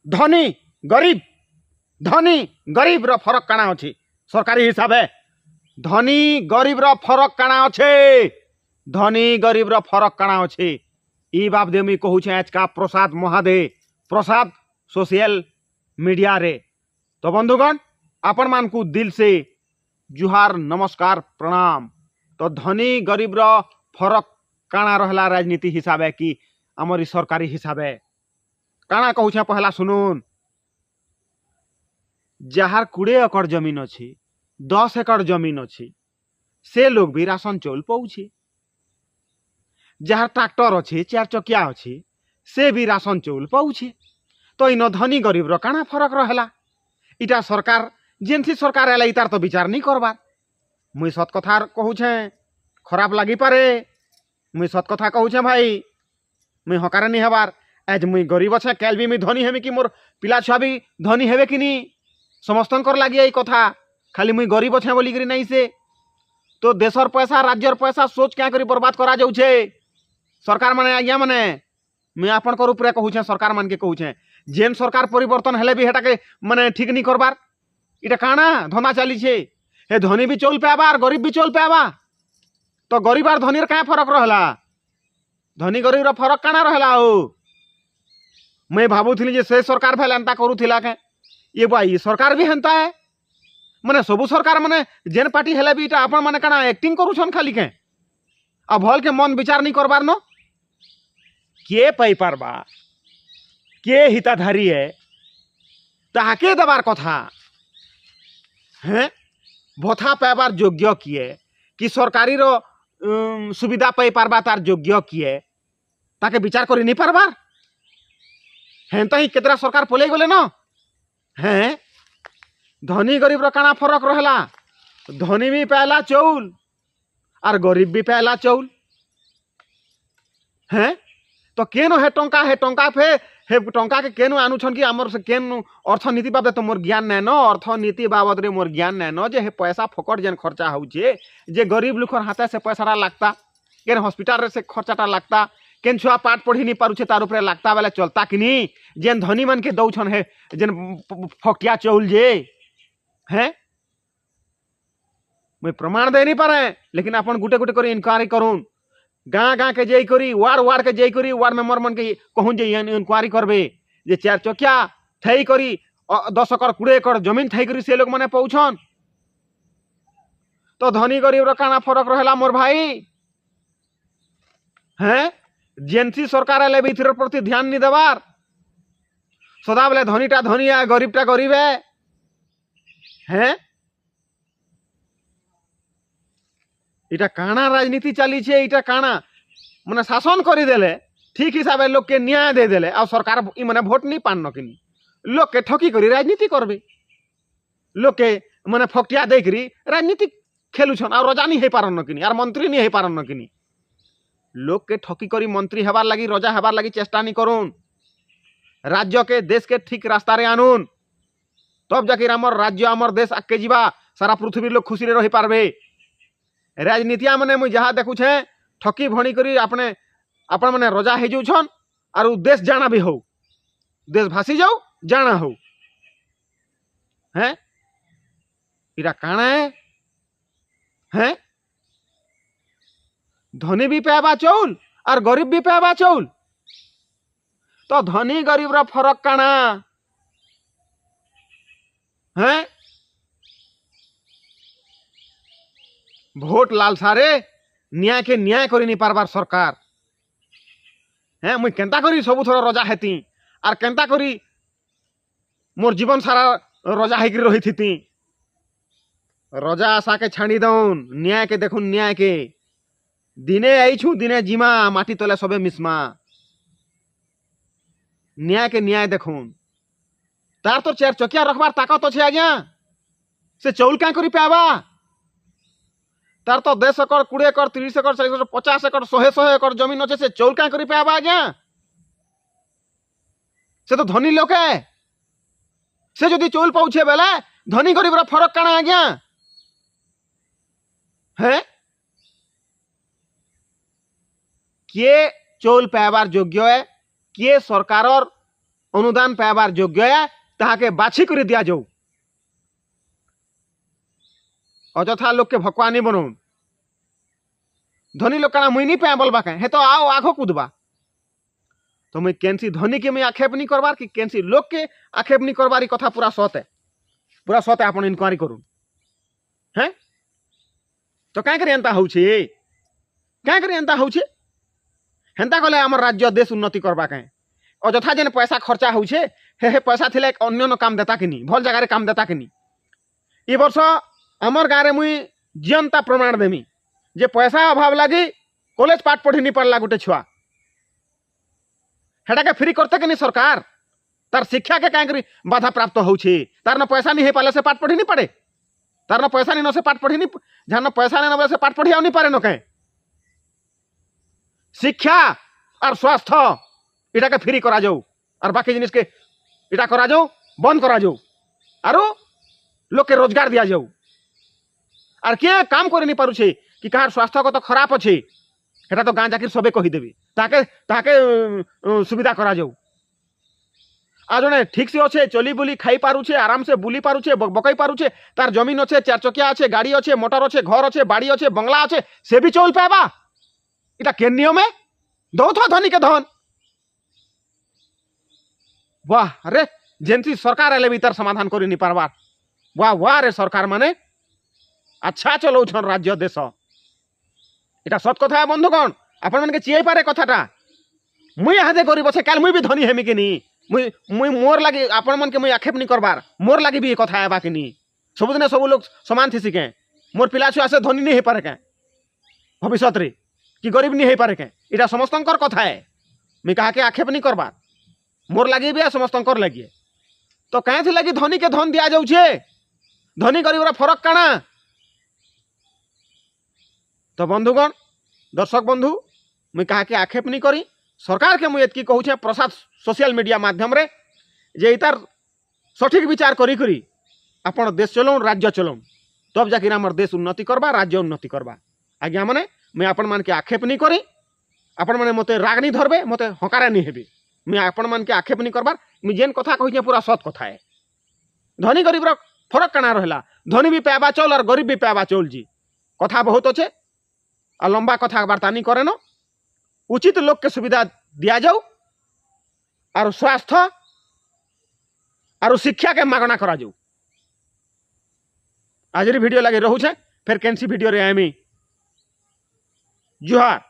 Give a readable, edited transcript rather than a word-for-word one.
धनी गरीब धनी गरीब रो फरक काना अछि सरकारी हिसाब है। धनी गरीब रो फरक काना अछि धनी गरीब रो फरक काना अछि ई बाप दे मुई कहू छे आज का प्रसाद महादे प्रसाद सोशल मीडिया रे। तो बंधुगण आपण मान को दिल से जुहार नमस्कार प्रणाम। तो धनी गरीब रो फरक काना रहला राजनीति हिसाब है कि आमरी सरकारी हिसाब है काना कहू छे पहला सुनुन। जहार 20 एकड़ जमीन अच्छी 10 एकड़ जमीन अच्छी से लोग भी राशन चाउल पाउछे। जहार ट्रैक्टर अच्छी 4 चकिया अच्छी से भी राशन चाउल पाउछे। तो इन धनी गरीब रो काना फरक रहला इटा सरकार जेनसी सरकार आला इतार तो विचार नहीं करबार। मुई सत कथा कहू छे खराब लगी पारे मुई सत कथा कहू छे भाई मुई हकार नहीं हबार। आज मुई गरीब अच्छे कैल भी मुई धनी हेमी कि मोर पिला छुआ भी धनी हेबे कि नहीं समस्तंकर लगी यही कथा खाली मुई गरीब अच्छे बोली करी नहीं से। तो देशर पैसा राज्यर पैसा सोच क्या करी बर्बाद करा जाउछे सरकार माने आज्ञा माने मुई आपन कर ऊपर कहू छे सरकार मान के कहू छे जेन सरकार परिवर्तन हेले भी हेटा के माने ठीक नहीं करबार इटा काना धंधा चली छे। हे धनी भी चौल पाबा और गरीब भी चौल पाबा। तो गरीब और धनी क्या फरक रहला धनी गरीब रो फरक काना रहला हो। मैं भाबुथिली जे से सरकार भेल एंता करूथिला के ये भाई सरकार भी हेंता है माने सबु सरकार माने जेन पार्टी हेले भी इटा आपण माने काना एक्टिंग करूछन खाली के आ भल के मन विचार नहीं करबार न के पाई पारबा के हिताधारी है ताके दबार कथा हैं भथा पाइबार योग्य किए कि सरकारी रो सुविधा पाई पारबा तार योग्य किए ताके विचार करी नहीं पारबार। हेंता ही केतरा सरकार पले गले न हैं धनी गरीब रो काना फरक रहला धनी भी पाला चाउल और गरीब भी पाला चाउल हैं। तो केनो हे टंका फे हे टंका के केनो आनुछन कि हमर से केनो अर्थनीति बाबद तो मोर ज्ञान नै न अर्थनीति बाबद रे मोर ज्ञान नै न जे हे पैसा फोकट जेन खर्चा होउछे जे गरीब लोकर हाथे से पैसाटा लागता केन हॉस्पिटल रे से खर्चाटा लागता केन छुआ पाठ पढ़ी नहीं पारुछे तार ऊपर लागता बेले चलता कि नहीं जेन धनी मन के दौछन है जेन फकटिया चाउल जे हैं मैं प्रमाण दे नहीं पारे लेकिन अपन गुटे गुटे करी इंक्वायरी करूँ गाँ गाँ के जई करी वार्ड के जई करी वार्ड मेंबर मन के कहूँ जे इंक्वायरी करबे जे 4 चकिया थई करी 10 एकड़ 20 एकड़ जमीन थई करी से लोग माने पहुँचन। तो धनी गरीब रो काना फरक रहला मोर भाई हैं जेनसी सरकार ले भी इथर प्रति ध्यान नहीं देवार सदा बेले धनीटा धनी है गरीबटा गरीब है हैं इटा काना राजनीति चली छे इटा काना माने शासन करी देले ठीक हिसाब लोग के न्याय दे देले आ सरकार इ माने वोट नहीं पान न किनी लोग के ठकी करी राजनीति करबे लोग के माने फकटिया दे करी राजनीति खेलुछन और रजा नहीं हे पारन न किनी और मंत्री नहीं हे पारन न किनी लोग के ठकी करी मंत्री हेबार लगी रजा हेबार लगी चेष्टा नहीं करूँ राज्य के देश के ठीक रास्ता रे आनुन तब जाके आमर राज्य आमर देश आगे जीवा सारा पृथ्वी लोग खुशी रे रही पारबे। राजनीतिया माने मुझे जहाँ देखु छे ठकी भणी करी अपने अपन माने रजा हे जाउछन और देश जाना भी हो देश भासी जाओ जाना हो हैं इरा काना है धनी भी पाबा चाउल और गरीब भी पाबा चाउल। तो धनी गरीब रा फरक काना हैं भोट लालसारे न्याय के न्याय करी नहीं पारबार सरकार हैं मुई केंता करी सबु थोड़ा रजा हेती और केंता करी मोर जीवन सारा रजा हेकरी रही थी रजा आशा के छाणी दउन न्याय के देखुन न्याय के दिने आईछु दिने जिमा माटी तले सबे मिसमा न्याय के न्याय देखुन तार तो 4 चकिया रखबार ताकत अच्छे आज्ञा से चाउल क्या करी पाबा तार तो 10 एकड़ 20 एकड़ 30 एकड़ 40 एकड़ 50 एकड़ 100 एकड़ जमीन अच्छे से चाउल क्या करी पाबा आज्ञा से तो धनी लोक है से जदि चाउल पाउछे बेले धनी गरीब रा फरक काना आज्ञा है किए चाउल पाइबार योग्य है किए सरकार अनुदान पाइबार योग्य है ताहाके बाछि कर दिया जाऊ। अजथा लोग के भकवानी बनाऊ। धनी लोग मुई नहीं पाए बोलबा कहीं हे तो आओ आगो कूदबा। तो मुई केनसी धनी के मुई आक्षेप नहीं करबार कि केनसी लोग के आक्षेप नहीं करबार कथा पूरा सत है आपन इनक्वारी करूँ हैं। तो क्या करी एंता होउछे क्या करी एंता होउछे हेंता कले हमर राज्य देश उन्नति करबा कहीं अजथा जेन पैसा खर्चा होउछे हे पैसा थिले एक अन्य न काम देता कि नहीं भल जगह काम देता कि नहीं। ए वर्ष आमर गाँव में मुई जीवंता प्रमाण देमी जे पैसा अभाव लगी कॉलेज पाठ पढ़ी नहीं पड़ला गोटे छुआ हेटा के फ्री करते कि नहीं सरकार तार शिक्षा के कहीं बाधा प्राप्त होउछे तार न पैसा नहीं पाले से पाठ पढ़ी नहीं पड़े तार न पैसा नहीं न से पाठ पढ़ी नहीं जहाँ न पैसा नहीं से पाठ पढ़ी नहीं पारे न कहीं शिक्षा और स्वास्थ्य इटा के फ्री करा जाऊ और बाकी जिनिस के इटा करा जाऊ बंद करा जाऊ और लोग के रोजगार दिया जाऊ और किए काम कर नहीं पारुछे कि कहार स्वास्थ्य को तो खराब अच्छे हेटा तो गाँ जाकर सबे कहीदेवी ताके ताके सुविधा करा जाऊ। आ जने ठीक से अच्छे चली बुली खाई पारुछे आराम से बुली पारुछे बकई पारुछे तार जमीन अच्छे चार चकिया अच्छे गाड़ी अच्छे मोटर अच्छे घर अच्छे बाड़ी अच्छे बंगला अच्छे से भी चल पाएबा इटा के नियम है दो थो धनी के धन। वाह रे जेनसी सरकार एले भी तार समाधान कर नहीं पारबार वाह वाह रे सरकार माने अच्छा चलो राज्य देश इटा सत कथा है बंधुगण आपण मन के चिए पारे कथाटा मुई हादे गरीब अच्छे काल मुई भी धनी हेमी कि नहीं मुई मुई मोर लगी आपण मन के मुई आक्षेप नहीं करबार मोर लगी भी कथा है बाकी नहीं सबुदिन सब लोग समान थी सिके मोर पिला छुआ से धनी नहीं हो पारे क्या भविष्य रे कि गरीब नहीं हो पारे क्या इटा समस्तंकर कथा है मैं कहा के आक्षेप नहीं करबार मोर लगी भी समस्तंकर लगी तो कहीं थी लगी धनी के धन दिया जाऊे धनी गरीब फरक काना। तो बंधुगण दर्शक बंधु मुई कहा के आक्षेप नहीं करी सरकार के मुझे एतकी कहूँ प्रसाद सोशल मीडिया माध्यम रे जे इतार सठिक विचार करी करी आपण देश चलाऊँ राज्य चलाऊँ तब जाकर आमर देश उन्नति करबा राज्य उन्नति करबा। आज्ञा माने मुई आपण मान के आक्षेप नहीं करी आपण माने मते राग नहीं धरबे मते हकारा नहीं हेबे मुई आपण मान के आक्षेप नहीं करबार मुई जेन कथा कही पूरा सत कथा है। धनी गरीब फरक काना रहला धनी भी पाइबा चौल और गरीब भी पाइबा चौल जी कथा बहुत अच्छे और लंबा कथबार्ता नहीं करे न उचित लोग के सुविधा दिया जाऊ और स्वास्थ्य और शिक्षा के मागना करा जाऊ। आज वीडियो लगे रहू फिर कैंसी वीडियो रे आमी जुहार।